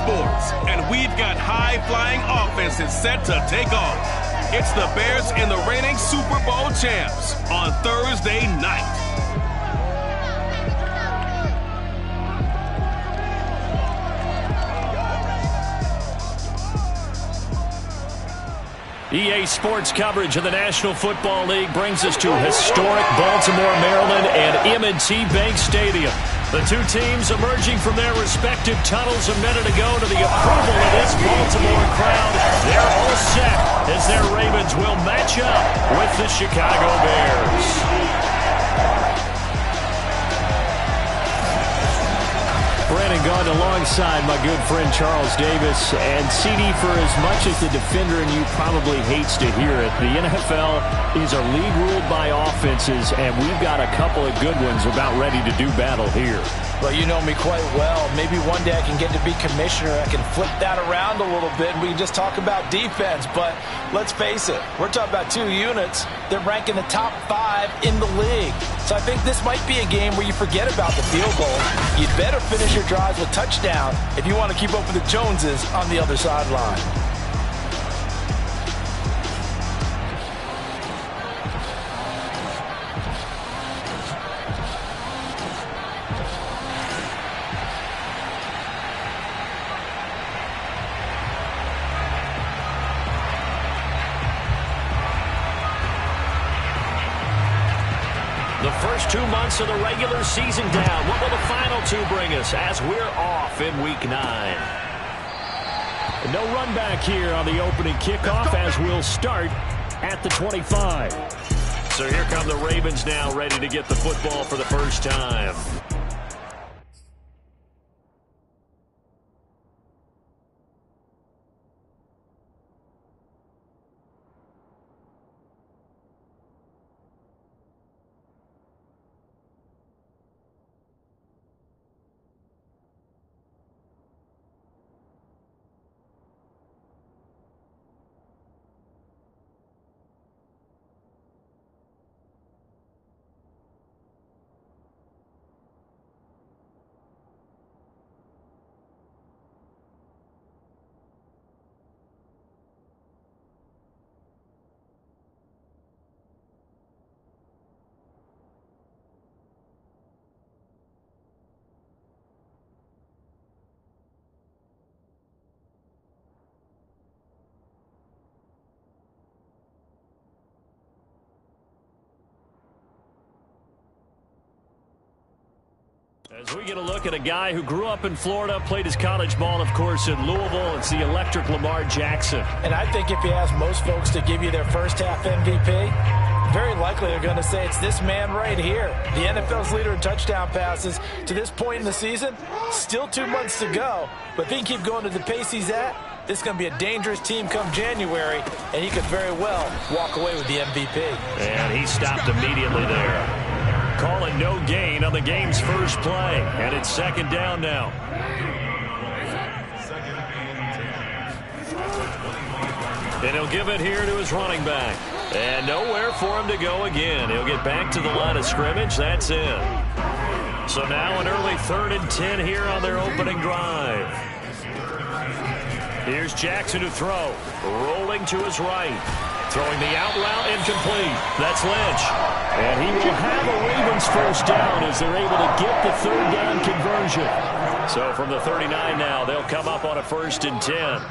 sports, and we've got high-flying offenses set to take off. It's the Bears and the reigning Super Bowl champs on Thursday night. EA Sports coverage of the National Football League brings us to historic Baltimore, Maryland, and M&T Bank Stadium. The two teams emerging from their respective tunnels a minute ago to the approval of this Baltimore crowd. They're all set as their Ravens will match up with the Chicago Bears. Brandon Gaudin alongside my good friend Charles Davis. And CD, for as much as the defender in you probably hates to hear it, the NFL is a league ruled by offenses, and we've got a couple of good ones about ready to do battle here. Well, you know me quite well. Maybe one day I can get to be commissioner. I can flip that around a little bit, and we can just talk about defense. But let's face it, we're talking about two units that rank in the top 5 in the league. So I think this might be a game where you forget about the field goal. You'd better finish your drives with touchdown if you want to keep up with the Joneses on the other sideline. The first 2 months of the regular season down. What will the final 2 bring us as we're off in Week 9? No run back here on the opening kickoff as we'll start at the 25. So here come the Ravens now, ready to get the football for the first time. As we get a look at a guy who grew up in Florida, played his college ball, of course, in Louisville. It's the electric Lamar Jackson. And I think if you ask most folks to give you their first half MVP, very likely they're going to say it's this man right here. The NFL's leader in touchdown passes to this point in the season. Still 2 months to go. But if he can keep going to the pace he's at, this is going to be a dangerous team come January, and he could very well walk away with the MVP. And he stopped immediately there. Calling no gain on the game's first play, and it's second down now. And he'll give it here to his running back. And nowhere for him to go again. He'll get back to the line of scrimmage. That's it. So now an early 3rd and 10 here on their opening drive. Here's Jackson to throw. Rolling to his right. Throwing the out route incomplete. That's Lynch. And he will have a Ravens first down as they're able to get the 3rd down conversion. So from the 39 now, they'll come up on a 1st and 10.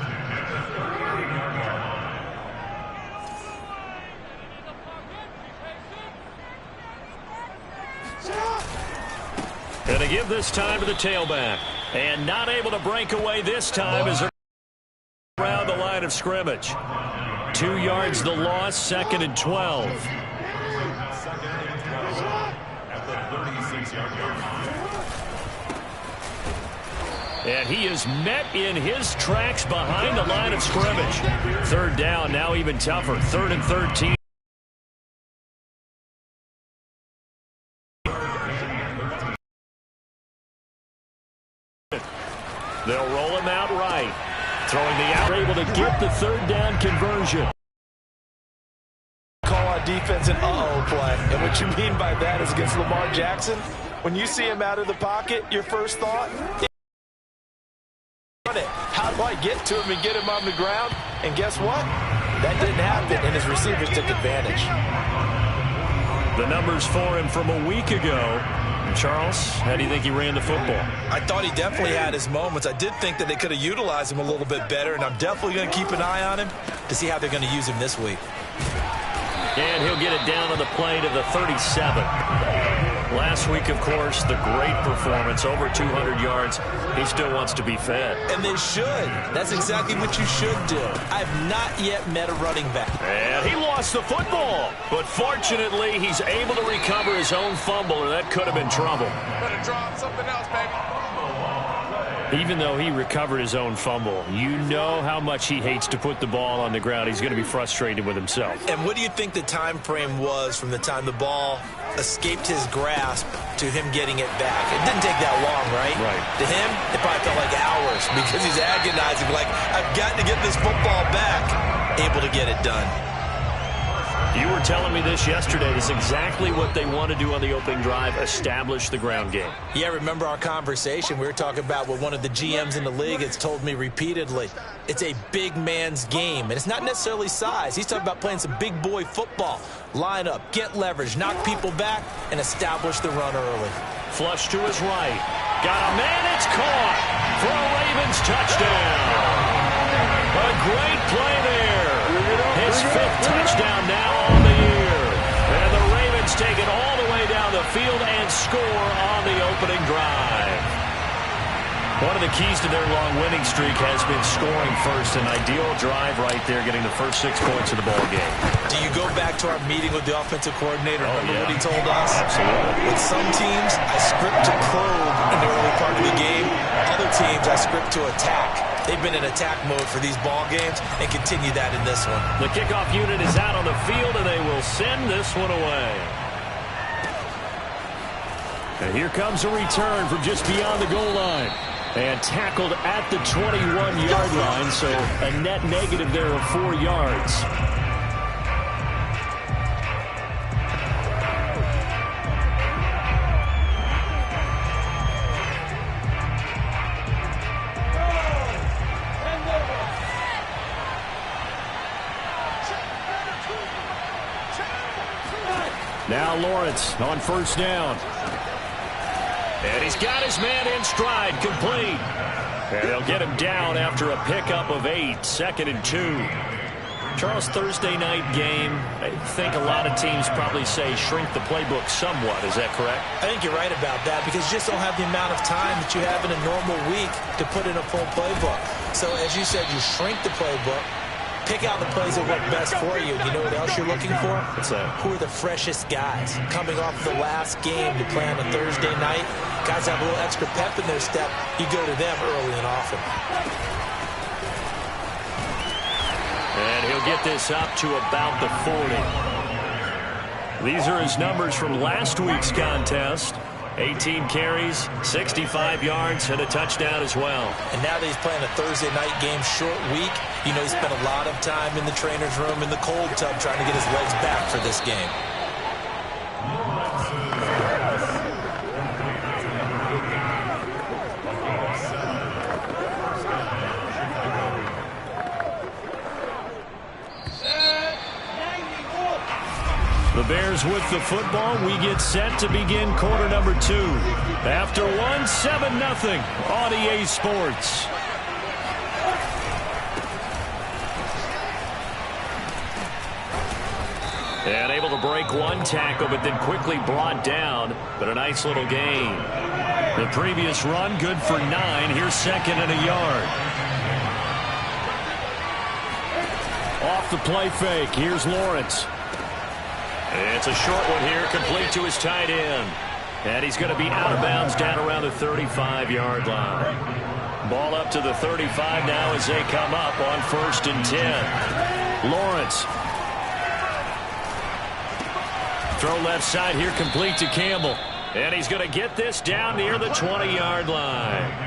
And to give this time to the tailback. And not able to break away this time as they're around the line of scrimmage. 2 yards the loss, 2nd and 12. And he is met in his tracks behind the line of scrimmage. 3rd down, now even tougher. 3rd and 13. They'll roll him out right. Throwing the out, able to get the 3rd down conversion. Call on defense and uh-oh play. And what you mean by that is against Lamar Jackson, when you see him out of the pocket, your first thought How do I get to him and get him on the ground? And guess what? That didn't happen, and his receivers took advantage. The numbers for him from a week ago. Charles, how do you think he ran the football? I thought he definitely had his moments. I did think that they could have utilized him a little bit better, and I'm definitely going to keep an eye on him to see how they're going to use him this week. And he'll get it down on the play to the 37. Last week, of course, the great performance, over 200 yards. He still wants to be fed. And they should. That's exactly what you should do. I have not yet met a running back. And he lost the football. But fortunately, he's able to recover his own fumble, or that could have been trouble. Better drop something else, baby. Even though he recovered his own fumble, you know how much he hates to put the ball on the ground. He's going to be frustrated with himself. And what do you think the time frame was from the time the ball escaped his grasp to him getting it back? It didn't take that long, right? Right. To him, it probably felt like hours because he's agonizing, like, I've got to get this football back. Able to get it done. You were telling me this yesterday. This is exactly what they want to do on the opening drive, establish the ground game. Yeah, remember our conversation? We were talking about what one of the GMs in the league has told me repeatedly. It's a big man's game, and it's not necessarily size. He's talking about playing some big boy football. Line up, get leverage, knock people back, and establish the run early. Flush to his right. Got a man, it's caught for a Ravens touchdown. A great play there. His fifth touchdown now on the year. And the Ravens take it all the way down the field and score on the opening drive. One of the keys to their long winning streak has been scoring first. An ideal drive right there, getting the first 6 points of the ball game. Do you go back to our meeting with the offensive coordinator? Oh, Remember yeah. what he told us? Absolutely. With some teams, I script to probe in the early part of the game. Other teams, I script to attack. They've been in attack mode for these ball games and continue that in this one. The kickoff unit is out on the field, and they will send this one away. And here comes a return from just beyond the goal line. And tackled at the 21-yard line, so a net negative there of 4 yards. Now Lawrence on first down. And he's got his man in stride, complete. And they'll get him down after a pickup of 8, 2nd and 2. Charles, Thursday night game, I think a lot of teams probably say shrink the playbook somewhat. Is that correct? I think you're right about that because you just don't have the amount of time that you have in a normal week to put in a full playbook. So as you said, you shrink the playbook. Pick out the plays that work best for you. You know what else you're looking for? What's that? Who are the freshest guys? Coming off the last game to play on a Thursday night, guys have a little extra pep in their step. You go to them early and often. And he'll get this up to about the 40. These are his numbers from last week's contest. 18 carries, 65 yards, and a touchdown as well. And now that he's playing a Thursday night game, short week, you know he spent a lot of time in the trainer's room in the cold tub trying to get his legs back for this game. The Bears with the football. We get set to begin quarter number 2. After 1, 7-0 on EA Sports. And able to break one tackle, but then quickly brought down. But a nice little gain. The previous run, good for 9. Here's 2nd and a yard. Off the play fake. Here's Lawrence. It's a short one here, complete to his tight end. And he's going to be out of bounds down around the 35-yard line. Ball up to the 35 now as they come up on 1st and 10. Lawrence. Throw left side here, complete to Campbell. And he's going to get this down near the 20-yard line.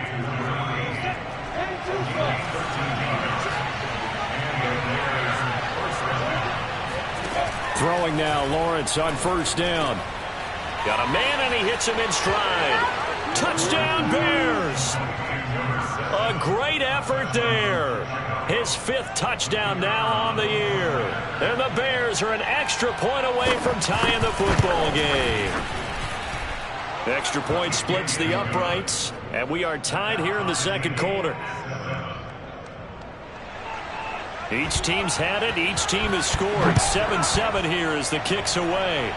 Throwing now, Lawrence on 1st down. Got a man, and he hits him in stride. Touchdown, Bears! A great effort there. His 5th touchdown now on the year. And the Bears are an extra point away from tying the football game. Extra point splits the uprights, and we are tied here in the second quarter. Each team's had it. Each team has scored. 7-7 here as the kick's away.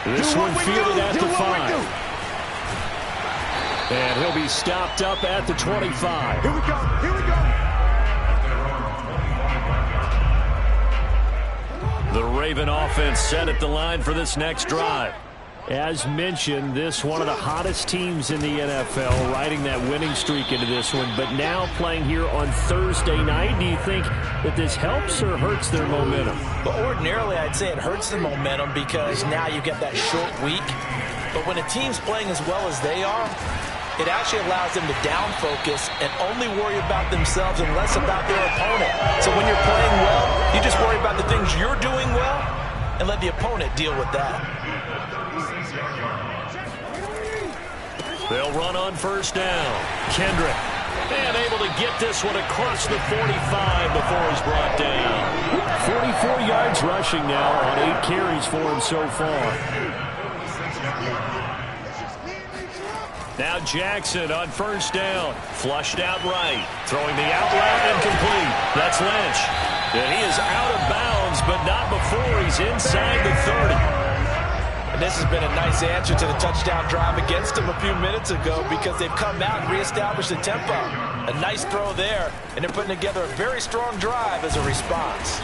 This one fielded at the 5. And he'll be stopped up at the 25. Here we go. Here we go. The Raven offense set at the line for this next drive. As mentioned, this one of the hottest teams in the NFL, riding that winning streak into this one, but now playing here on Thursday night. Do you think that this helps or hurts their momentum? But ordinarily, I'd say it hurts the momentum because now you get that short week. But when a team's playing as well as they are, it actually allows them to down focus and only worry about themselves and less about their opponent. So when you're playing well, you just worry about the things you're doing well and let the opponent deal with that. They'll run on first down. Kendrick. And able to get this one across the 45 before he's brought down. 44 yards rushing now on 8 carries for him so far. Now Jackson on first down. Flushed out right. Throwing the out route incomplete. That's Lynch. And he is out of bounds, but not before he's inside the 30. And this has been a nice answer to the touchdown drive against them a few minutes ago because they've come out and reestablished the tempo. A nice throw there, and they're putting together a very strong drive as a response.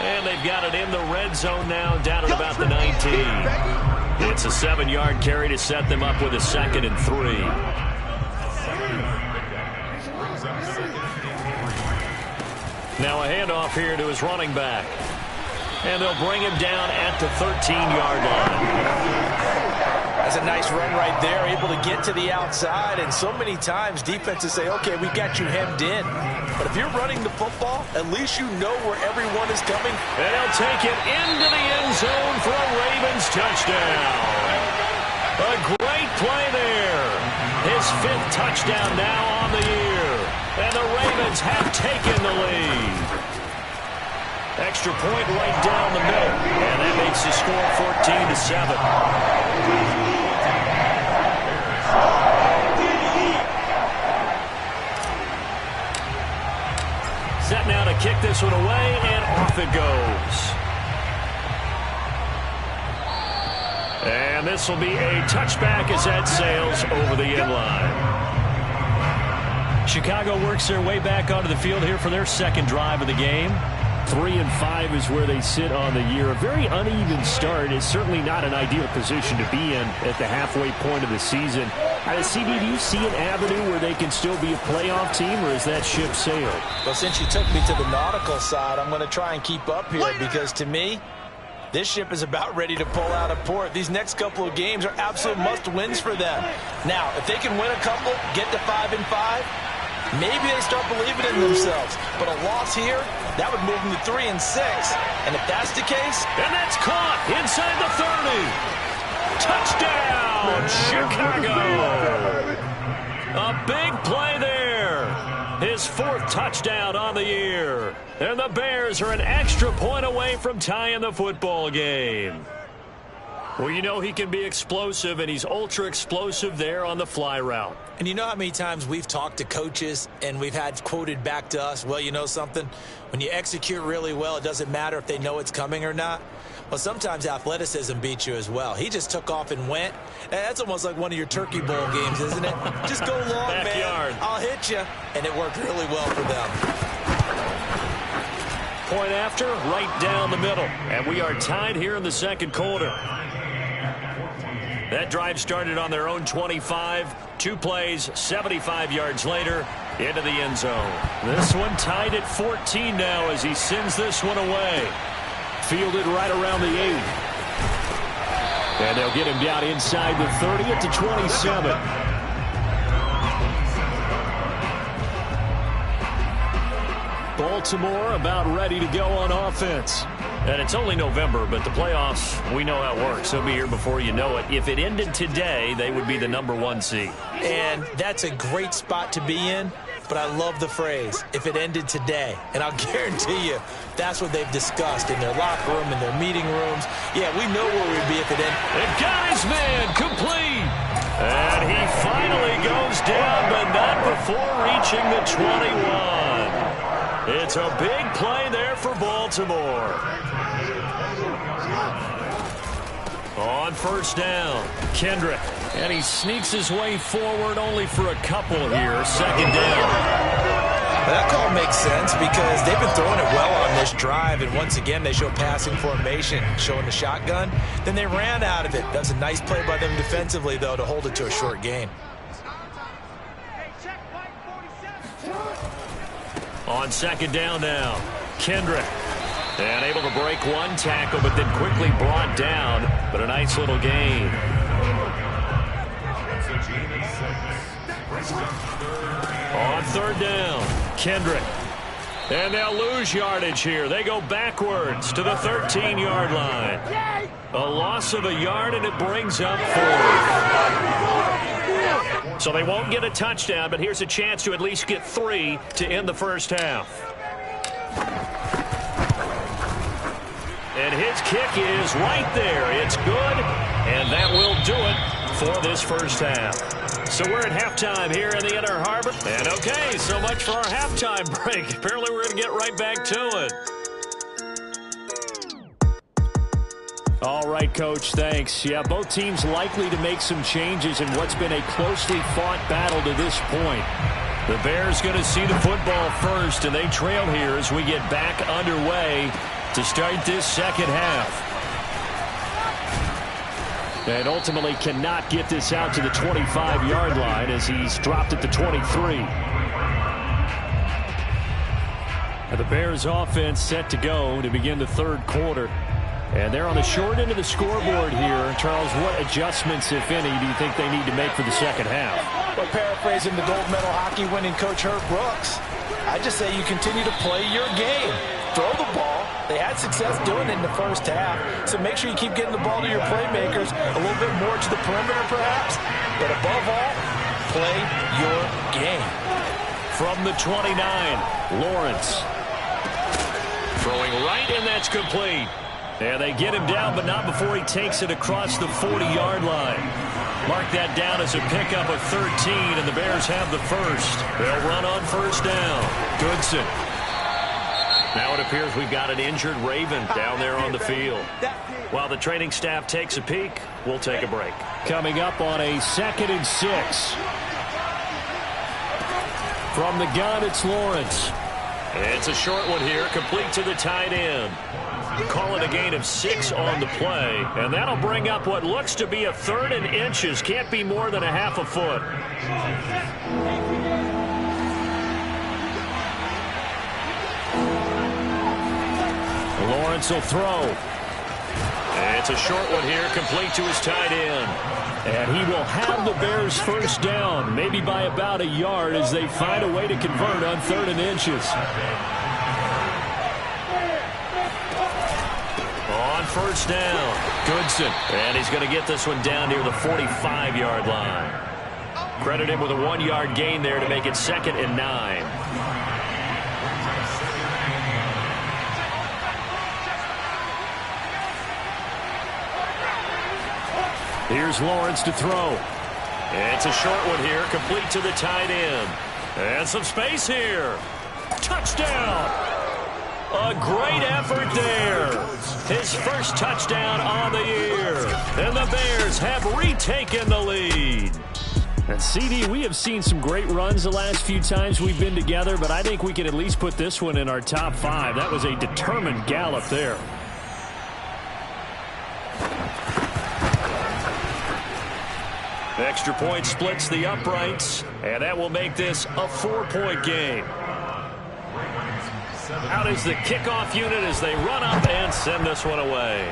And they've got it in the red zone now, down at about the 19. It's a 7-yard carry to set them up with a 2nd and 3. Now a handoff here to his running back. And they'll bring him down at the 13-yard line. That's a nice run right there, able to get to the outside. And so many times defenses say, okay, we got you hemmed in. But if you're running the football, at least you know where everyone is coming. And he'll take it into the end zone for a Ravens touchdown. A great play there. His 5th touchdown now on the year. And the Ravens have taken the lead. Extra point right down the middle. And that makes the score 14-7. Set now to kick this one away, and off it goes. And this will be a touchback as that sails over the end line. Chicago works their way back onto the field here for their second drive of the game. 3-5 is where they sit on the year. A very uneven start. Is certainly not an ideal position to be in at the halfway point of the season. CD, do you see an avenue where they can still be a playoff team, or is that ship sailed? Well, since you took me to the nautical side, I'm going to try and keep up here because to me, this ship is about ready to pull out of port. These next couple of games are absolute must-wins for them. Now, if they can win a couple, get to 5-5, maybe they start believing in themselves. But a loss here, that would move them to 3-6. And if that's the case... And that's caught inside the 30. Touchdown, Chicago. A big play there. His 4th touchdown on the year. And the Bears are an extra point away from tying the football game. Well, you know he can be explosive, and he's ultra explosive there on the fly route. And you know how many times we've talked to coaches and we've had quoted back to us, well, you know something? When you execute really well, it doesn't matter if they know it's coming or not. Well, sometimes athleticism beats you as well. He just took off and went. That's almost like one of your Turkey Bowl games, isn't it? Just go long, Backyard. man. I'll hit you. And it worked really well for them. Point after, right down the middle. And we are tied here in the second quarter. That drive started on their own 25. 2 plays, 75 yards later, into the end zone. This one tied at 14 now as he sends this one away. Fielded right around the 8. And they'll get him down inside the 30 at the 27. Baltimore about ready to go on offense. And it's only November, but the playoffs, we know how it works. They'll be here before you know it. If it ended today, they would be the #1 seed. And that's a great spot to be in, but I love the phrase, if it ended today. And I'll guarantee you, that's what they've discussed in their locker room, in their meeting rooms. Yeah, we know where we'd be if it ended. It got his man complete. And he finally goes down, but not before reaching the 21. It's a big play there for Baltimore. On first down, Kendrick. And he sneaks his way forward only for a couple here. Second down. That call makes sense because they've been throwing it well on this drive, and once again they show passing formation, showing the shotgun. Then they ran out of it. That's a nice play by them defensively, though, to hold it to a short gain. On second down now, Kendrick. And able to break one tackle, but then quickly brought down. But a nice little gain. On third down, Kendrick. And they'll lose yardage here. They go backwards to the 13-yard line. A loss of a yard, and it brings up 4. So they won't get a touchdown, but here's a chance to at least get 3 to end the first half. And his kick is right there. It's good, and that will do it for this first half. So we're at halftime here in the Inner Harbor. And okay, so much for our halftime break. Apparently we're going to get right back to it. All right, Coach, thanks. Yeah, both teams likely to make some changes in what's been a closely fought battle to this point. The Bears going to see the football first, and they trail here as we get back underway to start this second half. And ultimately cannot get this out to the 25-yard line as he's dropped at the 23. And the Bears offense set to go to begin the third quarter. And they're on the short end of the scoreboard here. Charles, what adjustments, if any, do you think they need to make for the second half? Well, paraphrasing the gold medal hockey winning coach Herb Brooks, I just say you continue to play your game. Throw the ball. They had success doing it in the first half, so make sure you keep getting the ball to your playmakers, a little bit more to the perimeter perhaps, but above all, play your game. From the 29, Lawrence. Throwing right, and that's complete. And they get him down, but not before he takes it across the 40-yard line. Mark that down as a pickup of 13, and the Bears have the first. They'll run on first down. Goodson. Now it appears we've got an injured Raven down there on the field. While the training staff takes a peek, we'll take a break. Coming up on a 2nd and 6. From the gun, it's Lawrence. It's a short one here, complete to the tight end. Call it a gain of 6 on the play, and that'll bring up what looks to be a 3rd and inches. Can't be more than a half a foot. Lawrence will throw. It's a short one here, complete to his tight end. And he will have the Bears first down, maybe by about a yard as they find a way to convert on 3rd and inches. On first down, Goodson. And he's going to get this one down near the 45-yard line. Credit him with a 1-yard gain there to make it 2nd and 9. Here's Lawrence to throw. It's a short one here, complete to the tight end. And some space here. Touchdown! A great effort there. His first touchdown on the year. And the Bears have retaken the lead. And CD, we have seen some great runs the last few times we've been together, but I think we can at least put this one in our top 5. That was a determined gallop there. Extra point splits the uprights, and that will make this a 4-point game. Out is the kickoff unit as they run up and send this one away.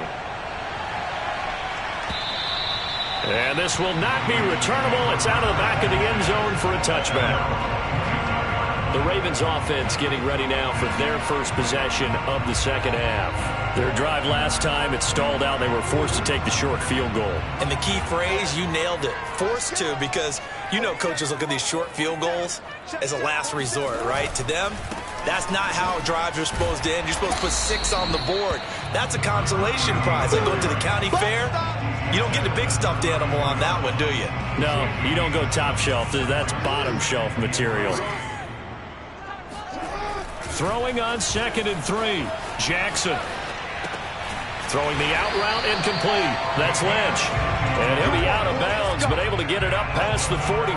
And this will not be returnable. It's out of the back of the end zone for a touchback. The Ravens offense getting ready now for their first possession of the second half. Their drive last time, it stalled out. They were forced to take the short field goal. And the key phrase, you nailed it, forced to, because you know coaches look at these short field goals as a last resort, right? To them, that's not how drives are supposed to end. You're supposed to put 6 on the board. That's a consolation prize. Like going to the county fair, you don't get the big stuffed animal on that one, do you? No, you don't go top shelf. That's bottom shelf material. Throwing on 2nd and 3. Jackson. Throwing the out route incomplete. That's Lynch. And he'll be out of bounds, but able to get it up past the 45.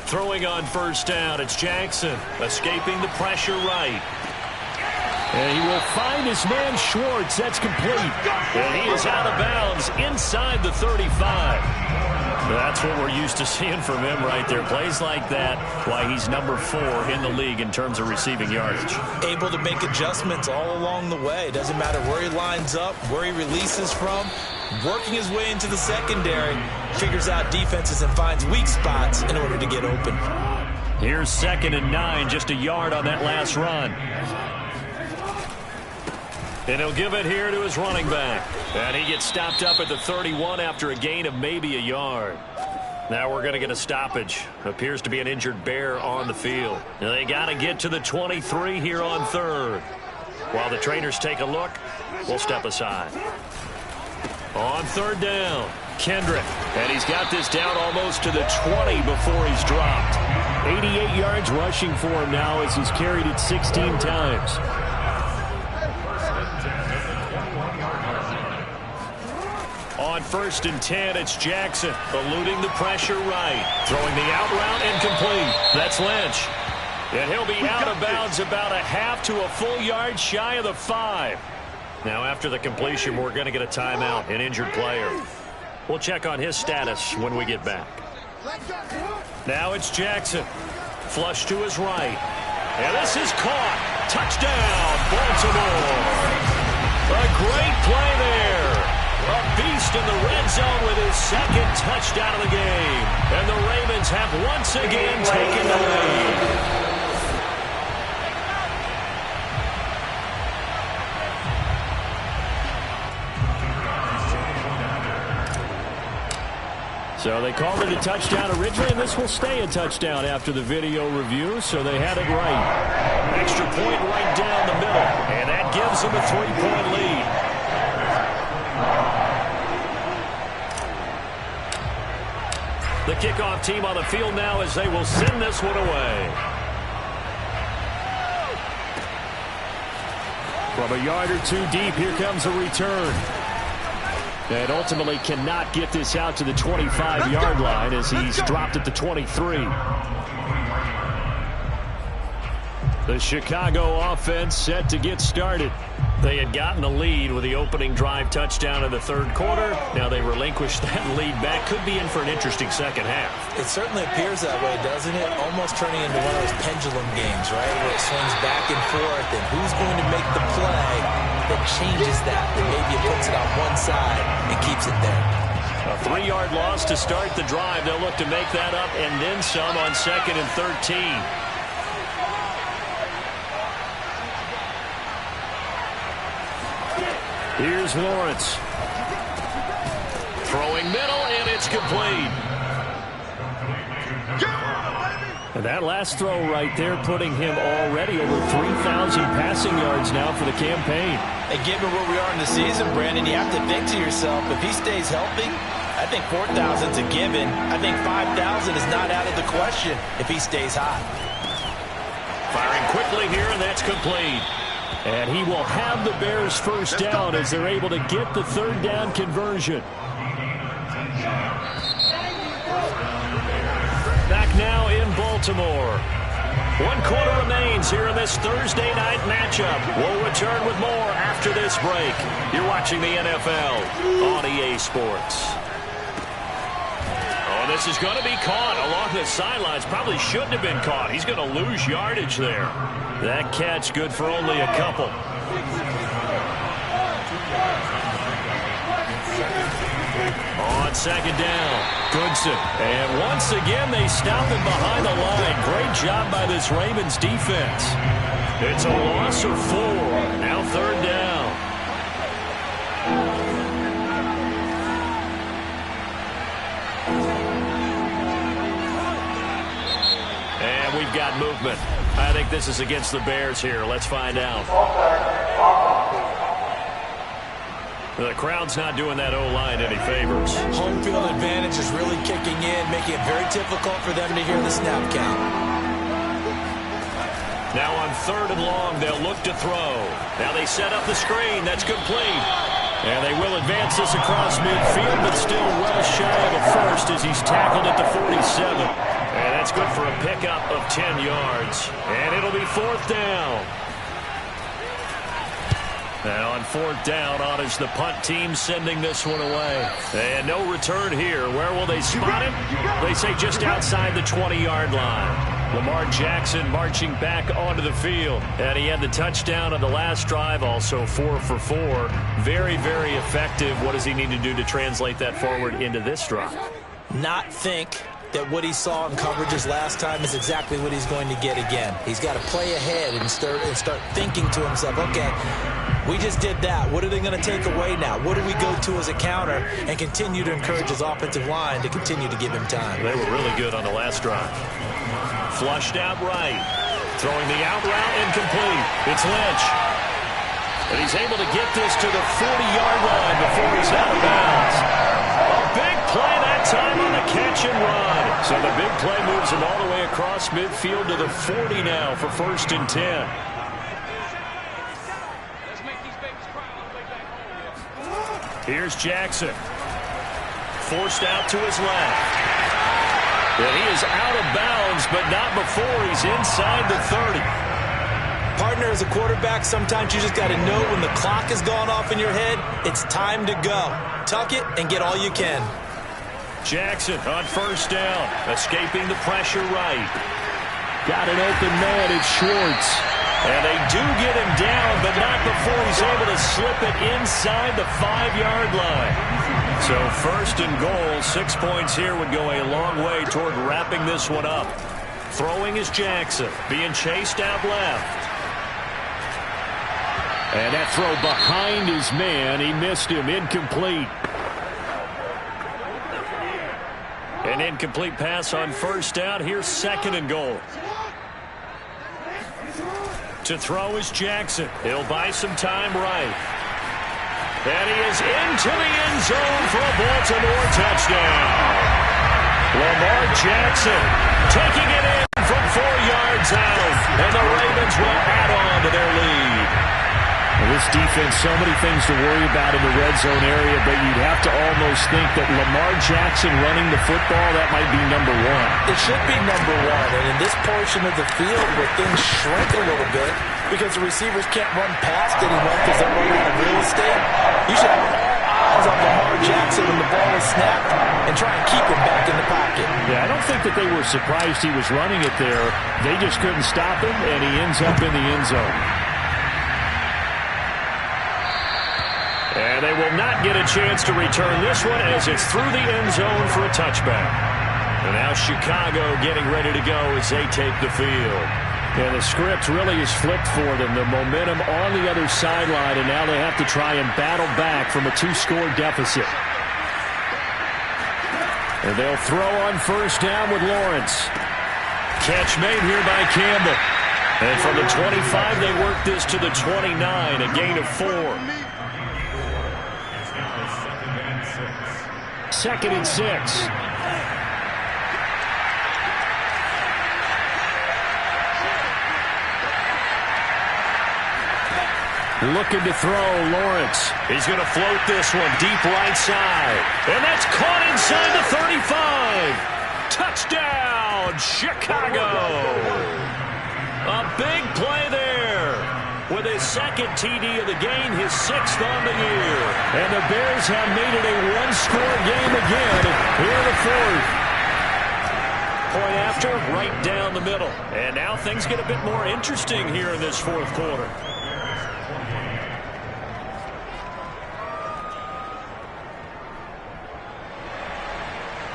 Throwing on 1st down, it's Jackson. Escaping the pressure right. And he will find his man Schwartz. That's complete. And he is out of bounds inside the 35. That's what we're used to seeing from him right there. Plays like that, why he's number 4 in the league in terms of receiving yardage. Able to make adjustments all along the way. Doesn't matter where he lines up, where he releases from. Working his way into the secondary. Figures out defenses and finds weak spots in order to get open. Here's 2nd and 9, just a yard on that last run. And he'll give it here to his running back. And he gets stopped up at the 31 after a gain of maybe a yard. Now we're going to get a stoppage. Appears to be an injured Bear on the field. Now they got to get to the 23 here on 3rd. While the trainers take a look, we'll step aside. On 3rd down, Kendrick. And he's got this down almost to the 20 before he's dropped. 88 yards rushing for him now as he's carried it 16 times. On 1st and 10, it's Jackson, eluding the pressure right. Throwing the out route incomplete. That's Lynch. And he'll be out of bounds about a half to a full yard shy of the 5. Now after the completion, we're going to get a timeout, an injured player. We'll check on his status when we get back. Now it's Jackson. Flush to his right. And this is caught. Touchdown, Baltimore. A great play there. A beast in the red zone with his 2nd touchdown of the game. And the Ravens have once again taken the lead. So they called it a touchdown originally, and this will stay a touchdown after the video review, so they had it right. Extra point right down the middle, and that gives them a 3-point lead. The kickoff team on the field now as they will send this one away. From a yard or 2 deep, here comes a return. And ultimately cannot get this out to the 25-yard line as he's dropped at the 23. The Chicago offense set to get started. They had gotten the lead with the opening drive touchdown in the 3rd quarter. Now they relinquished that lead back. Could be in for an interesting second half. It certainly appears that way, doesn't it? Almost turning into one of those pendulum games, right? Where it swings back and forth, and who's going to make the play that changes that? And maybe it puts it on one side and keeps it there. A 3-yard loss to start the drive. They'll look to make that up and then some on 2nd and 13. Here's Lawrence. Throwing middle, and it's complete. And that last throw right there putting him already over 3,000 passing yards now for the campaign. And given where we are in the season, Brandon, you have to think to yourself, if he stays healthy, I think 4,000's a given. I think 5,000 is not out of the question if he stays hot. Firing quickly here, and that's complete. And he will have the Bears first down as they're able to get the 3rd down conversion. Back now in Baltimore. 1 quarter remains here in this Thursday night matchup. We'll return with more after this break. You're watching the NFL on EA Sports. Oh, this is going to be caught along the sidelines. Probably shouldn't have been caught. He's going to lose yardage there. That catch good for only a couple. On On second down, Goodson. And once again, they stop him behind the line. Great job by this Ravens defense. It's a loss of 4. Now third down. And we've got movement. I think this is against the Bears here. Let's find out. The crowd's not doing that O-line any favors. Home field advantage is really kicking in, making it very difficult for them to hear the snap count. Now on third and long, they'll look to throw. Now they set up the screen. That's complete. And they will advance this across midfield, but still well shy of a first as he's tackled at the 47. And that's good for a pickup of 10 yards. And it'll be fourth down. Now on fourth down, on is the punt team sending this one away. And no return here. Where will they spot him? They say just outside the 20-yard line. Lamar Jackson marching back onto the field. And he had the touchdown on the last drive, also 4 for 4. Very, very effective. What does he need to do to translate that forward into this drive? Not think that what he saw in coverages last time is exactly what he's going to get again. He's got to play ahead and start thinking to himself, okay, we just did that. What are they going to take away now? What do we go to as a counter? And continue to encourage his offensive line to continue to give him time. They were really good on the last drive. Flushed out right. Throwing the out route incomplete. It's Lynch. And he's able to get this to the 40-yard line before he's out of bounds. A big play that time on the catch and run. So the big play moves him all the way across midfield to the 40 now for first and 10. Here's Jackson. Forced out to his left. And he is out of bounds, but not before he's inside the 30. Partner, as a quarterback, sometimes you just got to know when the clock has gone off in your head, it's time to go. Tuck it and get all you can. Jackson on first down, escaping the pressure right. Got an open man, it's Schwartz. And they do get him down, but not before he's able to slip it inside the 5-yard line. So first and goal, 6 points here would go a long way toward wrapping this one up. Throwing is Jackson, being chased out left. And that throw behind his man, he missed him, incomplete. An incomplete pass on first down. Here's second and goal. To throw is Jackson. He'll buy some time right. And he is into the end zone for a Baltimore touchdown. Lamar Jackson taking it in from 4 yards out. And the Ravens will add on to their lead. Well, this defense, so many things to worry about in the red zone area, but you'd have to almost think that Lamar Jackson running the football, that might be number one. It should be number one, and in this portion of the field where things shrink a little bit because the receivers can't run past anyone because they're running out of real estate, you should have all eyes on Lamar Jackson when the ball is snapped and try and keep him back in the pocket. Yeah, I don't think that they were surprised he was running it there. They just couldn't stop him, and he ends up in the end zone. And they will not get a chance to return this one as it's through the end zone for a touchback. And now Chicago getting ready to go as they take the field. And the script really is flipped for them. The momentum on the other sideline, and now they have to try and battle back from a 2-score deficit. And they'll throw on first down with Lawrence. Catch made here by Campbell. And from the 25, they work this to the 29, a gain of 4. Second and 6. Looking to throw, Lawrence. He's going to float this one deep right side. And that's caught inside the 35. Touchdown, Chicago. A big play there. With his second TD of the game, his 6th on the year. And the Bears have made it a 1-score game again here in the 4th. Point after, right down the middle. And now things get a bit more interesting here in this 4th quarter.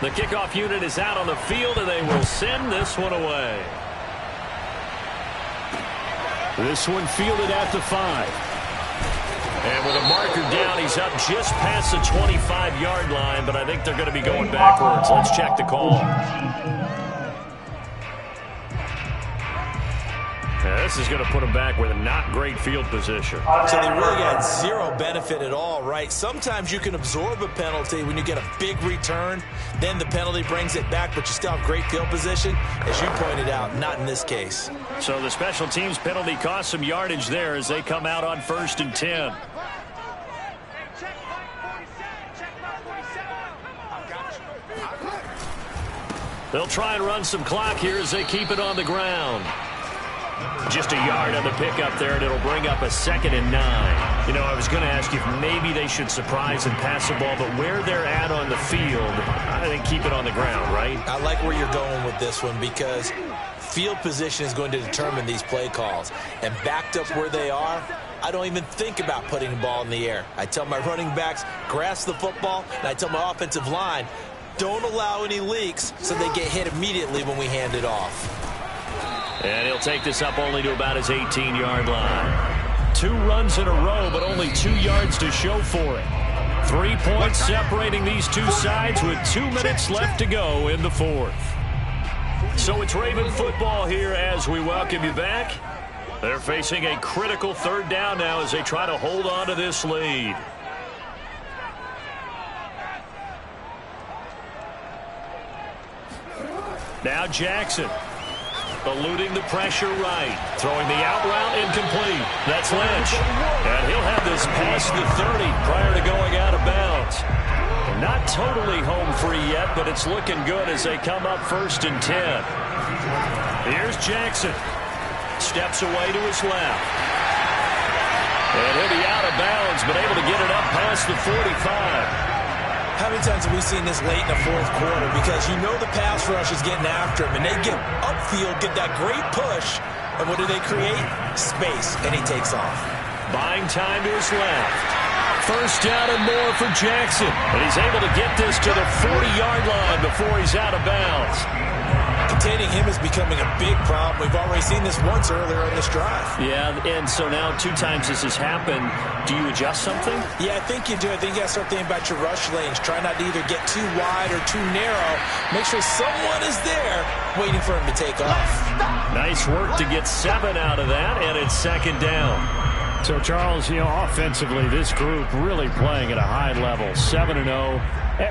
The kickoff unit is out on the field, and they will send this one away. This one fielded at the 5. And with a marker down, he's up just past the 25-yard line, but I think they're going to be going backwards. Let's check the call. Yeah, this is going to put them back with a not great field position. So they really got zero benefit at all, right? Sometimes you can absorb a penalty when you get a big return. Then the penalty brings it back, but you still have great field position. As you pointed out, not in this case. So the special teams penalty cost some yardage there as they come out on 1st and 10. They'll try and run some clock here as they keep it on the ground. Just a yard on the pickup there, and it'll bring up a 2nd and 9. You know, I was going to ask you if maybe they should surprise and pass the ball, but where they're at on the field, I think keep it on the ground, right? I like where you're going with this one because field position is going to determine these play calls. And backed up where they are, I don't even think about putting the ball in the air. I tell my running backs, grasp the football, and I tell my offensive line, don't allow any leaks so they get hit immediately when we hand it off. And he'll take this up only to about his 18-yard line. 2 runs in a row, but only 2 yards to show for it. 3 points separating these two sides with 2 minutes left to go in the 4th. So it's Raven football here as we welcome you back. They're facing a critical 3rd down now as they try to hold on to this lead. Now Jackson. Eluding the pressure right. Throwing the out route incomplete. That's Lynch. And he'll have this past the 30 prior to going out of bounds. Not totally home free yet, but it's looking good as they come up 1st and 10. Here's Jackson. Steps away to his left. And he'll be out of bounds, but able to get it up past the 45. How many times have we seen this late in the 4th quarter? Because you know the pass rush is getting after him, and they get upfield, get that great push, and what do they create? Space, and he takes off. Buying time to his left. 1st down and more for Jackson, and he's able to get this to the 40-yard line before he's out of bounds. Containing him is becoming a big problem. We've already seen this once earlier in this drive. Yeah, and so now 2 times this has happened. Do you adjust something? Yeah, I think you do. I think you got to start thinking about your rush lanes. Try not to either get too wide or too narrow. Make sure someone is there waiting for him to take off. Nice work to get 7 out of that, and it's 2nd down. So, Charles, you know, offensively, this group really playing at a high level, 7-0.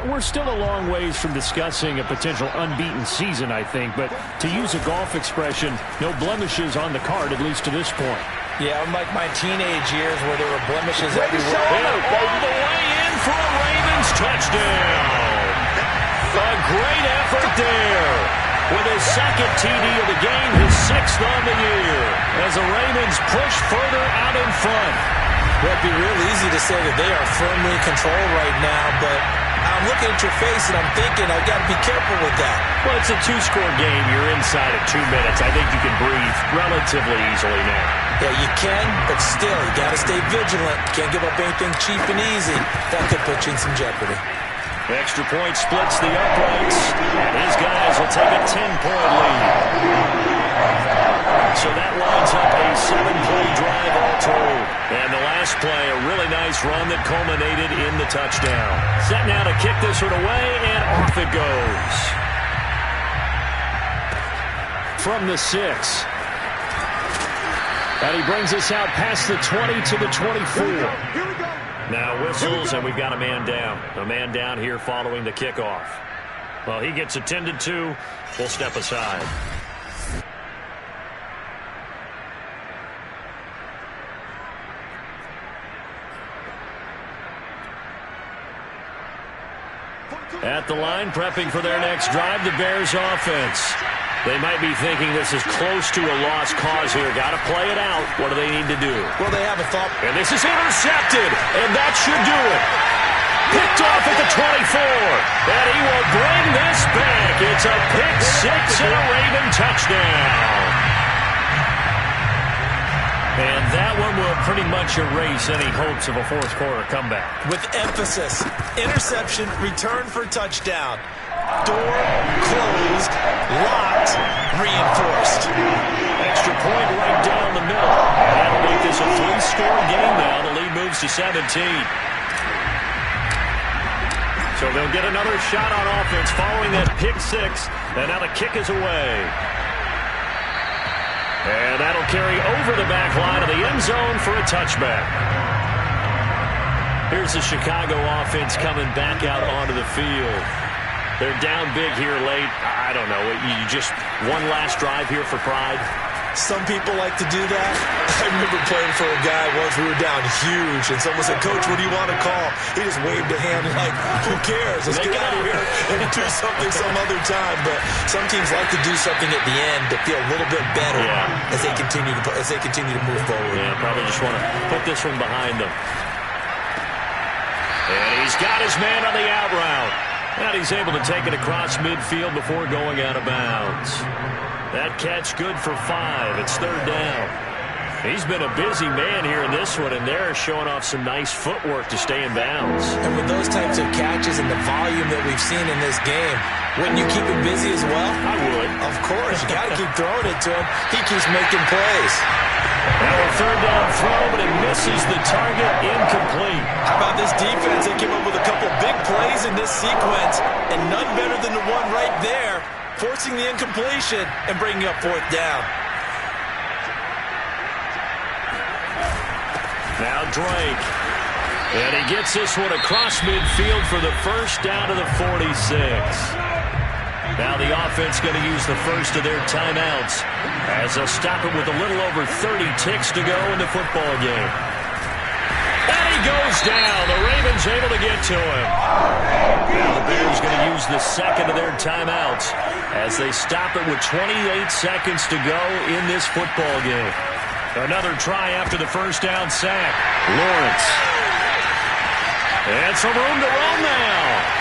We're still a long ways from discussing a potential unbeaten season, I think. But to use a golf expression, no blemishes on the card, at least to this point. Yeah, unlike my teenage years where there were blemishes everywhere. All the way in for a Ravens touchdown. A great effort there. With his 2nd TD of the game, his 6th on the year. As the Ravens push further out in front. Well, it'd be real easy to say that they are firmly in control right now, but I'm looking at your face and I'm thinking I've got to be careful with that. Well, it's a 2-score game. You're inside of 2 minutes. I think you can breathe relatively easily now. Yeah, you can, but still, you got to stay vigilant. Can't give up anything cheap and easy. That could put you in some jeopardy. Extra point splits the uprights, and his guys will take a 10-point lead. So that lines up a 7-play drive all told. And the last play, a really nice run that culminated in the touchdown. Set now to kick this one away, and off it goes. From the 6. And he brings us out past the 20 to the 24. Now whistles, and we've got a man down. A man down here following the kickoff. Well, he gets attended to. We'll step aside. At the line, prepping for their next drive, the Bears offense. They might be thinking this is close to a lost cause here. Got to play it out. What do they need to do? Well, they have a thought. And this is intercepted, and that should do it. Picked off at the 24, and he will bring this back. It's a pick 6 and a Raven touchdown. And that one will pretty much erase any hopes of a fourth quarter comeback. With emphasis, interception, return for touchdown. Door closed, locked, reinforced. Extra point right down the middle. That'll make this a 3-score game now. The lead moves to 17. So they'll get another shot on offense following that pick six. And now the kick is away. And that'll carry over the back line of the end zone for a touchback. Here's the Chicago offense coming back out onto the field. They're down big here late. I don't know. You just one last drive here for pride. Some people like to do that. I remember playing for a guy once. We were down huge, and someone said, "Coach, what do you want to call?" He just waved a hand like, "Who cares? Let's get out of here and do something some other time." But some teams like to do something at the end to feel a little bit better as they continue to move forward. Yeah, probably just want to put this one behind them. And he's got his man on the out route. And he's able to take it across midfield before going out of bounds. That catch good for 5. It's third down. He's been a busy man here in this one, and they're showing off some nice footwork to stay in bounds. And with those types of catches and the volume that we've seen in this game, wouldn't you keep him busy as well? I would. Of course. You got to keep throwing it to him. He keeps making plays. Now a third down throw, but it misses the target. Incomplete. How about this defense? They came up with a couple big plays in this sequence, and none better than the one right there, forcing the incompletion and bringing up fourth down. Now Drake. And he gets this one across midfield for the first down to the 46. Now the offense going to use the first of their timeouts as they'll stop it with a little over 30 ticks to go in the football game. And he goes down. The Ravens able to get to him. Now the Bears going to use the second of their timeouts as they stop it with 28 seconds to go in this football game. Another try after the first down sack. Lawrence. And some room to run now.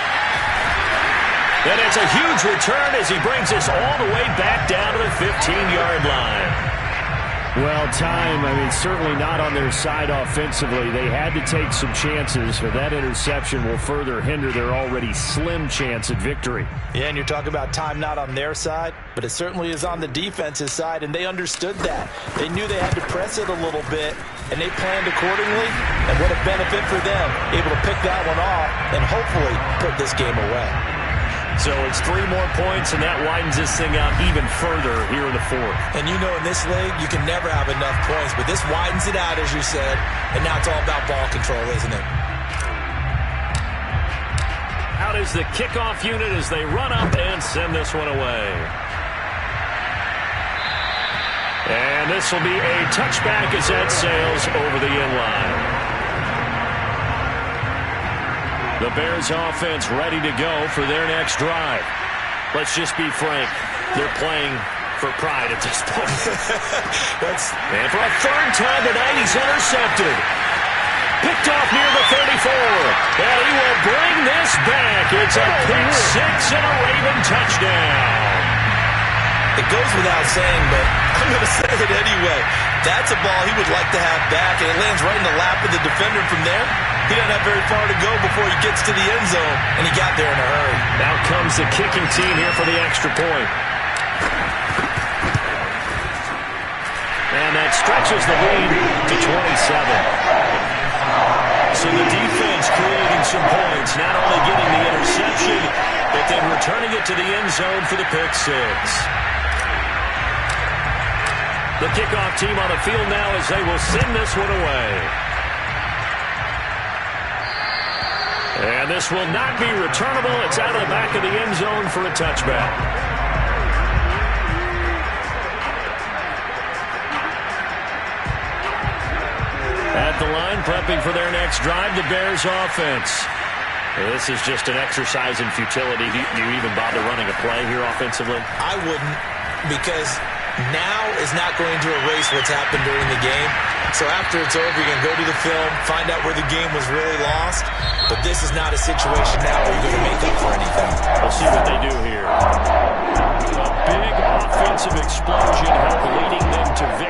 And it's a huge return as he brings us all the way back down to the 15-yard line. Well, certainly not on their side offensively. They had to take some chances, but that interception will further hinder their already slim chance at victory. Yeah, and you're talking about time not on their side, but it certainly is on the defense's side, and they understood that. They knew they had to press it a little bit, and they planned accordingly, and what a benefit for them, able to pick that one off and hopefully put this game away. So it's 3 more points, and that widens this thing out even further here in the fourth. And you know in this league, you can never have enough points, but this widens it out, as you said, and now it's all about ball control, isn't it? Out is the kickoff unit as they run up and send this one away. And this will be a touchback as that sails over the end line. The Bears offense ready to go for their next drive. Let's just be frank. They're playing for pride at this point. And for a third time tonight, he's intercepted. Picked off near the 34. And he will bring this back. It's a pick six and a Raven touchdown. It goes without saying, but I'm going to say it anyway. That's a ball he would like to have back, and it lands right in the lap of the defender from there. He doesn't have very far to go before he gets to the end zone, and he got there in a hurry. Now comes the kicking team here for the extra point. And that stretches the lead to 27. So the defense creating some points, not only getting the interception, but then returning it to the end zone for the pick six. The kickoff team on the field now as they will send this one away. And this will not be returnable. It's out of the back of the end zone for a touchback. At the line, prepping for their next drive, the Bears offense. This is just an exercise in futility. Do you even bother running a play here offensively? I wouldn't, because now is not going to erase what's happened during the game. So after it's over, you're going to go to the film, find out where the game was really lost. But this is not a situation now where you're going to make up for anything. We'll see what they do here. A big offensive explosion helped leading them to victory.